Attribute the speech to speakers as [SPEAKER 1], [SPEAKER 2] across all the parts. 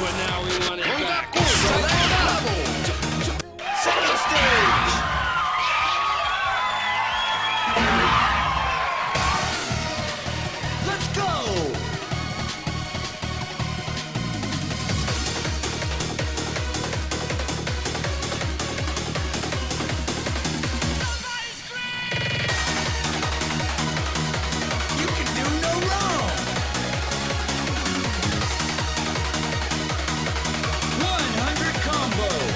[SPEAKER 1] but now we want it back.
[SPEAKER 2] Center stage. Let's go. You can do no wrong. 100 combos.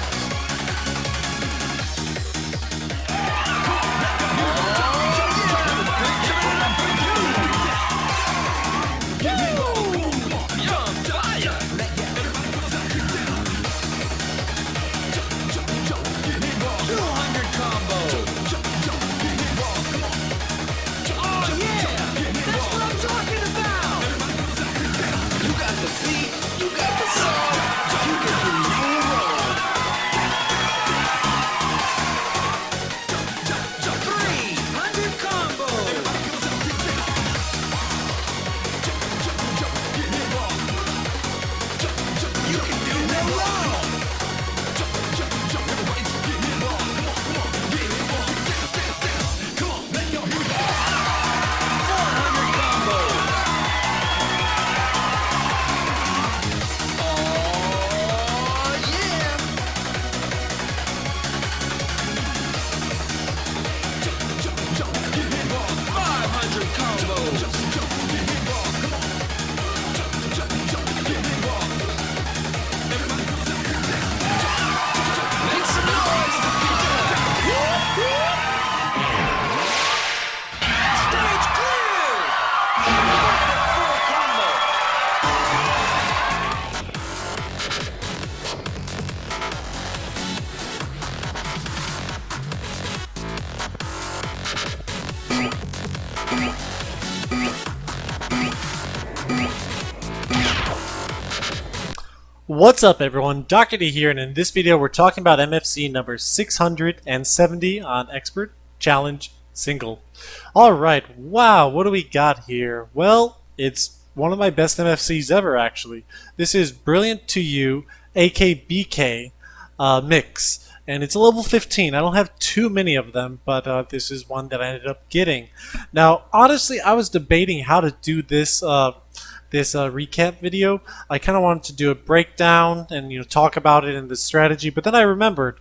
[SPEAKER 3] What's up everyone, Dr. D here, and in this video we're talking about MFC number 670 on Expert Challenge Single. Alright, wow, what do we got here? Well, it's one of my best MFCs ever actually. This is Brilliant to You Akbk mix, and it's a level 15. I don't have too many of them, but this is one that I ended up getting. Now, honestly, I was debating how to do this recap video. I kind of wanted to do a breakdown and talk about it and the strategy, but then I remembered,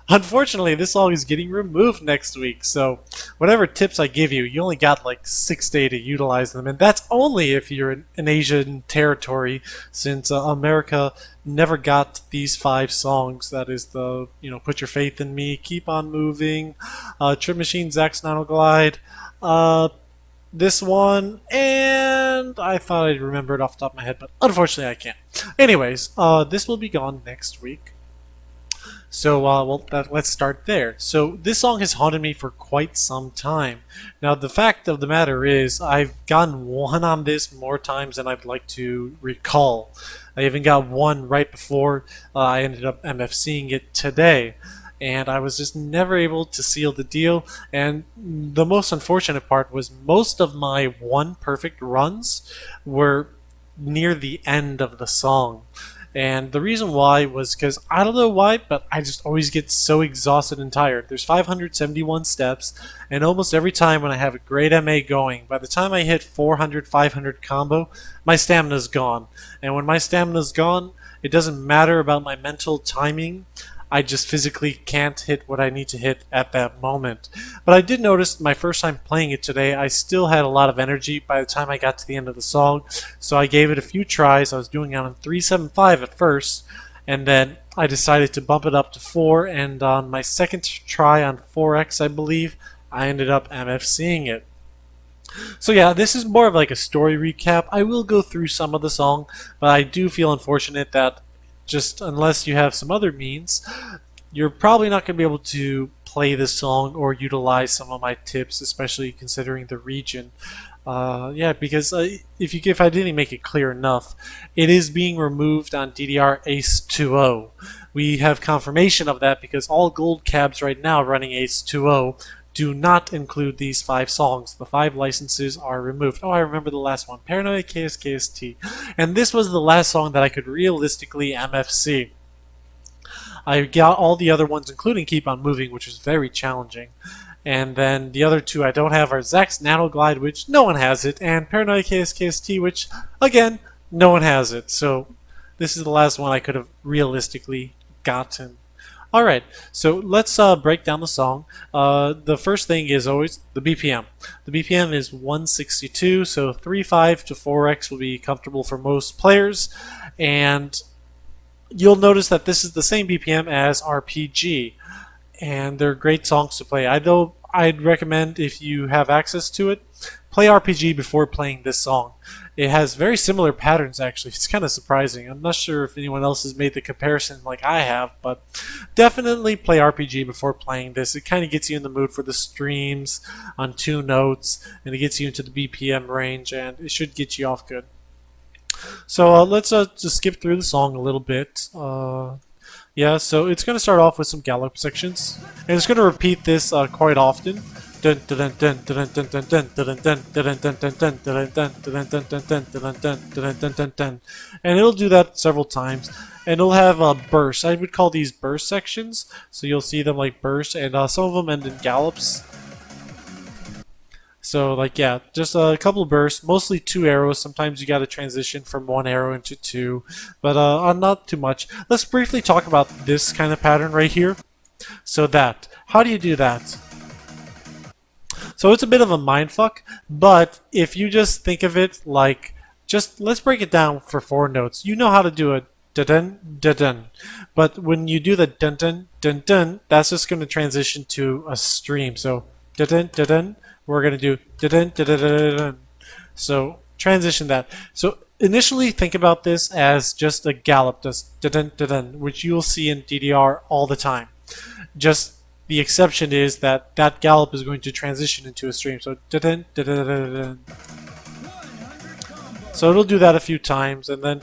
[SPEAKER 3] unfortunately, this song is getting removed next week. So whatever tips I give you, you only got like 6 days to utilize them, and that's only if you're in Asian territory, since America never got these 5 songs. That is the Put Your Faith in Me, Keep on Moving, Trip Machine, Zack's Nanoglide, this one, and I thought I'd remember it off the top of my head, but unfortunately I can't. Anyways, this will be gone next week. So, let's start there. So, this song has haunted me for quite some time. Now, the fact of the matter is, I've gotten one on this more times than I'd like to recall. I even got one right before I ended up MFCing it today. And I was just never able to seal the deal. And the most unfortunate part was most of my one perfect runs were near the end of the song. And the reason why was because, I don't know why, but I just always get so exhausted and tired. There's 571 steps, and almost every time when I have a great MA going, by the time I hit 400, 500 combo, my stamina's gone. And when my stamina's gone, it doesn't matter about my mental timing. I just physically can't hit what I need to hit at that moment. But I did notice my first time playing it today, I still had a lot of energy by the time I got to the end of the song. So I gave it a few tries. I was doing it on 375 at first, and then I decided to bump it up to 4, and on my second try on 4X, I believe, I ended up MFCing it. So yeah, this is more of like a story recap. I will go through some of the song, but I do feel unfortunate that just unless you have some other means, you're probably not going to be able to play this song or utilize some of my tips, especially considering the region. Yeah, because if I didn't make it clear enough, it is being removed on DDR Ace 2.0. We have confirmation of that because all gold cabs right now running Ace 2.0 do not include these 5 songs. The 5 licenses are removed. Oh, I remember the last one. Paranoia KSKST. And this was the last song that I could realistically MFC. I got all the other ones, including Keep On Moving, which was very challenging. And then the other 2 I don't have are Zach's Nanoglide, which no one has it, and Paranoia KSKST, which, again, no one has it. So this is the last one I could have realistically gotten. Alright, so let's break down the song. The first thing is always the BPM. The BPM is 162, so 3.5 to 4x will be comfortable for most players. And you'll notice that this is the same BPM as RPG. And they're great songs to play. I'd recommend, if you have access to it, play RPG before playing this song. It has very similar patterns, actually. It's kind of surprising. I'm not sure if anyone else has made the comparison like I have, but definitely play RPG before playing this. It kind of gets you in the mood for the streams on 2 notes, and it gets you into the BPM range, and it should get you off good. So let's just skip through the song a little bit. Yeah, so it's going to start off with some gallop sections, and it's going to repeat this quite often. And it'll do that several times, and it'll have bursts. I would call these burst sections, so you'll see them like bursts, and some of them end in gallops. So like, yeah, just a couple of bursts, mostly 2 arrows. Sometimes you got to transition from 1 arrow into 2, but not too much. Let's briefly talk about this kind of pattern right here. So how do you do that? So it's a bit of a mindfuck, but if you just think of it like, let's break it down for 4 notes. You know how to do a dun dun dun, but when you do the dun dun dun dun, that's just going to transition to a stream. So dun dun dun dun. We're going to do dun dun dun dun dun. So transition that. So initially think about this as just a gallop, just dun dun dun dun, which you'll see in DDR all the time. Just the exception is that that gallop is going to transition into a stream. So dun dun dun dun dun dun. So it'll do that a few times, and then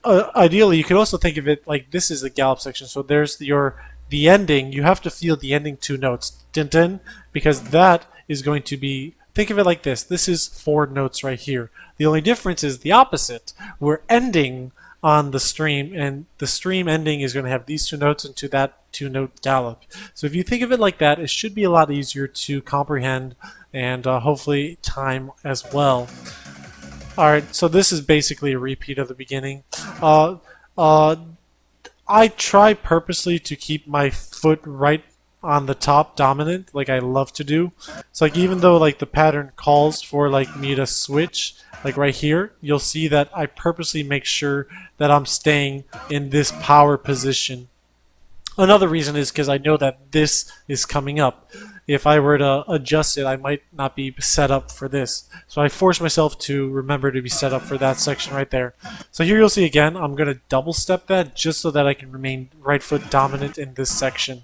[SPEAKER 3] ideally you could also think of it like this is the gallop section. So there's the ending. You have to feel the ending 2 notes, dun dun, because that is going to be, think of it like this. This is 4 notes right here. The only difference is the opposite. We're ending on the stream, and the stream ending is going to have these 2 notes into that 2-note gallop. So if you think of it like that, it should be a lot easier to comprehend and hopefully time as well. Alright, so this is basically a repeat of the beginning. I try purposely to keep my foot right on the top dominant, like I love to do. So like, even though like the pattern calls for like me to switch, like right here, you'll see that I purposely make sure that I'm staying in this power position. Another reason is because I know that this is coming up. If I were to adjust it, I might not be set up for this. So I force myself to remember to be set up for that section right there. So here you'll see again, I'm going to double step that just so that I can remain right foot dominant in this section.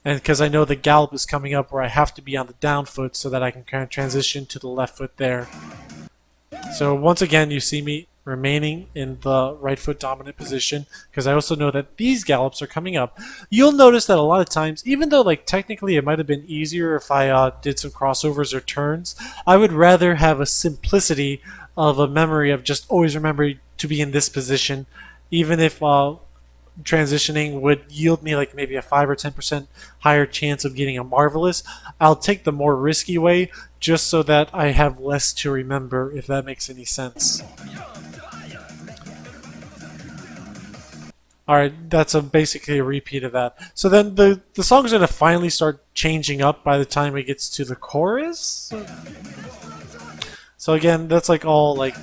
[SPEAKER 3] And because I know the gallop is coming up where I have to be on the down foot so that I can kind of transition to the left foot there. So once again, you see me remaining in the right foot dominant position because I also know that these gallops are coming up. You'll notice that a lot of times, even though like technically it might have been easier if I did some crossovers or turns, I would rather have a simplicity of a memory of just always remembering to be in this position, even if transitioning would yield me like maybe a 5 or 10% higher chance of getting a marvelous. I'll take the more risky way just so that I have less to remember, if that makes any sense. Alright, that's basically a repeat of that. So then the song's going to finally start changing up by the time it gets to the chorus. So again, that's like all like,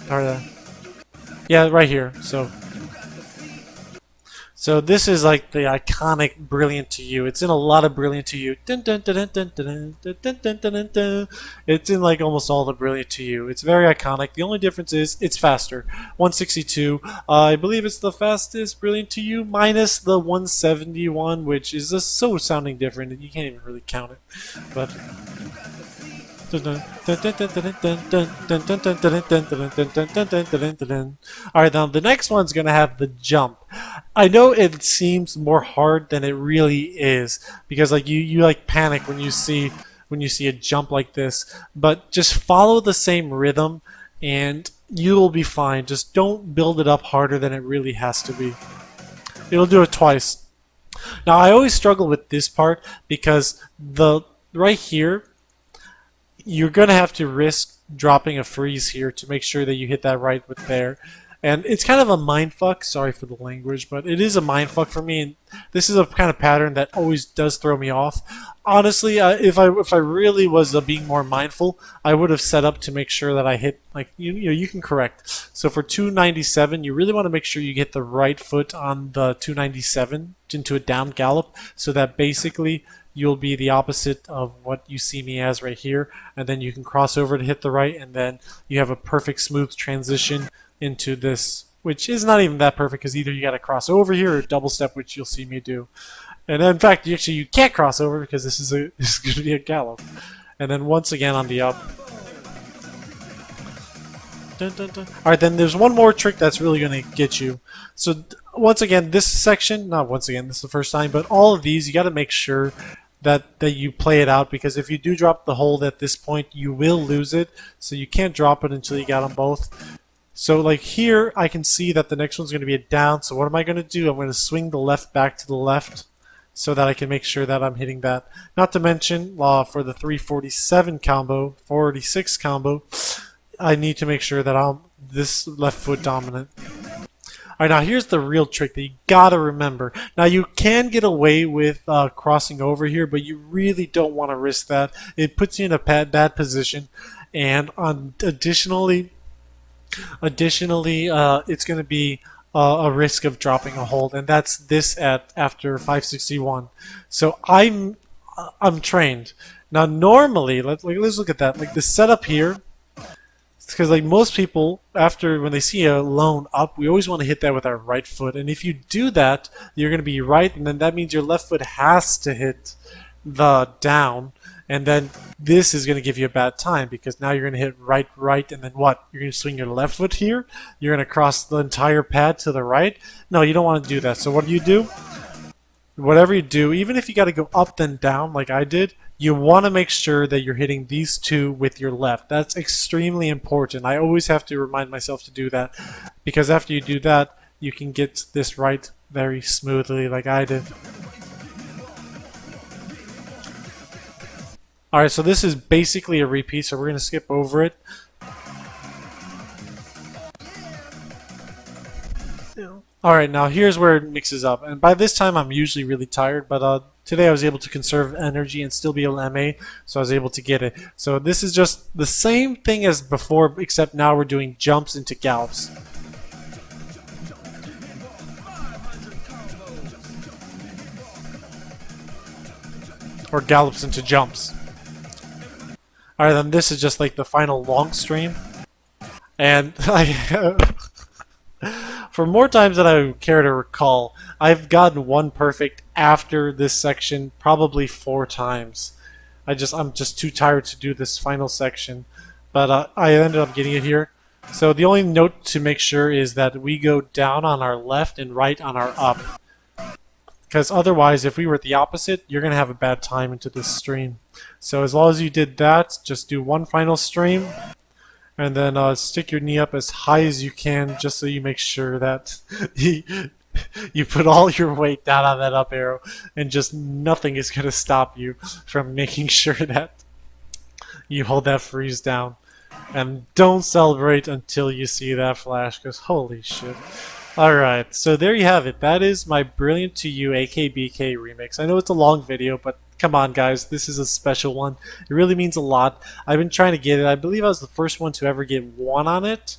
[SPEAKER 3] yeah, right here. So this is like the iconic Brilliant to You. It's in a lot of Brilliant to You. Dun, dun, dun, dun, dun, dun, dun, dun, dun, dun, dun, dun. It's in like almost all the Brilliant to You. It's very iconic. The only difference is it's faster. 162. I believe it's the fastest Brilliant to You minus the 171, which is just so sounding different that you can't even really count it. But Alright, now the next one's gonna have the jump. I know it seems more hard than it really is, because like you like panic when you see a jump like this, but just follow the same rhythm and you will be fine. Just don't build it up harder than it really has to be. It'll do it twice. Now I always struggle with this part because right here you're gonna have to risk dropping a freeze here to make sure that you hit that right with there. And it's kind of a mindfuck, sorry for the language, but it is a mindfuck for me, and this is a kind of pattern that always does throw me off. Honestly, if I really was being more mindful, I would have set up to make sure that I hit, like, you can correct. So for 297, you really want to make sure you get the right foot on the 297 into a down gallop, so that basically you'll be the opposite of what you see me as right here, and then you can cross over to hit the right, and then you have a perfect smooth transition into this, which is not even that perfect because either you got to cross over here or double step, which you'll see me do. And in fact, you can't cross over because this is going to be a gallop. And then once again on the up. Dun, dun, dun. All right, then there's one more trick that's really going to get you. So once again, this section, not once again, this is the first time, but all of these, you got to make sure that you play it out, because if you do drop the hold at this point, you will lose it. So you can't drop it until you got them both. So like here, I can see that the next one's going to be a down. So what am I going to do? I'm going to swing the left back to the left so that I can make sure that I'm hitting that. Not to mention, for the 347 combo, 46 combo, I need to make sure that I'm this left foot dominant. Alright, now here's the real trick that you gotta remember. Now you can get away with crossing over here, but you really don't want to risk that. It puts you in a bad position, and additionally, it's going to be a risk of dropping a hold, and that's this after 561. So I'm trained. Now normally, let's look at that. Like the setup here, because like most people, when they see a lone up, we always want to hit that with our right foot. And if you do that, you're going to be right, and then that means your left foot has to hit the down. And then this is going to give you a bad time, because now you're going to hit right, and then what? You're going to swing your left foot here? You're going to cross the entire pad to the right? No, you don't want to do that. So what do? Whatever you do, even if you got to go up then down like I did, you want to make sure that you're hitting these two with your left. That's extremely important. I always have to remind myself to do that, because after you do that, you can get this right very smoothly like I did. Alright, so this is basically a repeat, so we're going to skip over it. Alright, now here's where it mixes up. And by this time I'm usually really tired, but today I was able to conserve energy and still be able to MA, so I was able to get it. So this is just the same thing as before, except now we're doing jumps into gallops. Or gallops into jumps. Alright, then this is just like the final long stream. And for more times than I care to recall, I've gotten one perfect after this section probably 4 times. I'm just too tired to do this final section. But I ended up getting it here. So the only note to make sure is that we go down on our left and right on our up. Because otherwise, if we were at the opposite, you're going to have a bad time into this stream. So as long as you did that, just do one final stream, and then stick your knee up as high as you can, just so you make sure that you put all your weight down on that up arrow, and just nothing is going to stop you from making sure that you hold that freeze down. And don't celebrate until you see that flash, because holy shit. Alright, so there you have it. That is my Brilliant to You Akbk remix. I know it's a long video, but come on guys, this is a special one. It really means a lot. I've been trying to get it. I believe I was the first one to ever get 1 on it,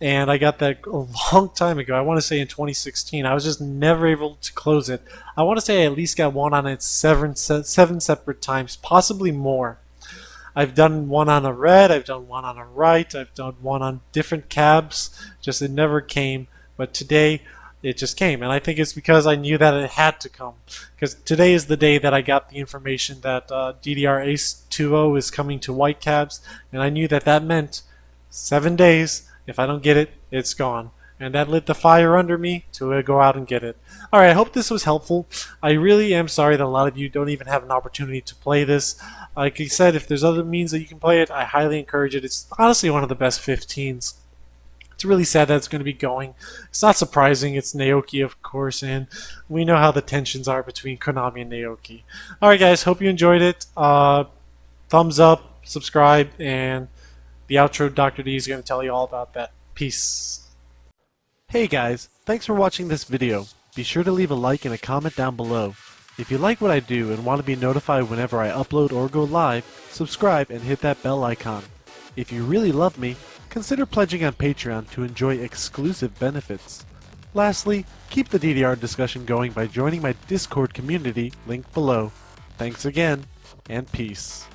[SPEAKER 3] and I got that a long time ago. I want to say in 2016. I was just never able to close it. I want to say I at least got 1 on it 7 separate times, possibly more. I've done 1 on a red, I've done 1 on a right, I've done 1 on different cabs, just it never came. But today, it just came. And I think it's because I knew that it had to come. Because today is the day that I got the information that DDR Ace 2.0 is coming to Whitecabs, and I knew that that meant 7 days. If I don't get it, it's gone. And that lit the fire under me to go out and get it. Alright, I hope this was helpful. I really am sorry that a lot of you don't even have an opportunity to play this. Like I said, if there's other means that you can play it, I highly encourage it. It's honestly one of the best 15s. It's really sad that it's going to be going. It's not surprising. It's Naoki, of course, and we know how the tensions are between Konami and Naoki. Alright guys, hope you enjoyed it. Thumbs up, subscribe, and the outro Dr. D is going to tell you all about that. Peace. Hey guys, thanks for watching this video. Be sure to leave a like and a comment down below. If you like what I do and want to be notified whenever I upload or go live, subscribe and hit that bell icon. If you really love me, consider pledging on Patreon to enjoy exclusive benefits. Lastly, keep the DDR discussion going by joining my Discord community linked below. Thanks again, and peace.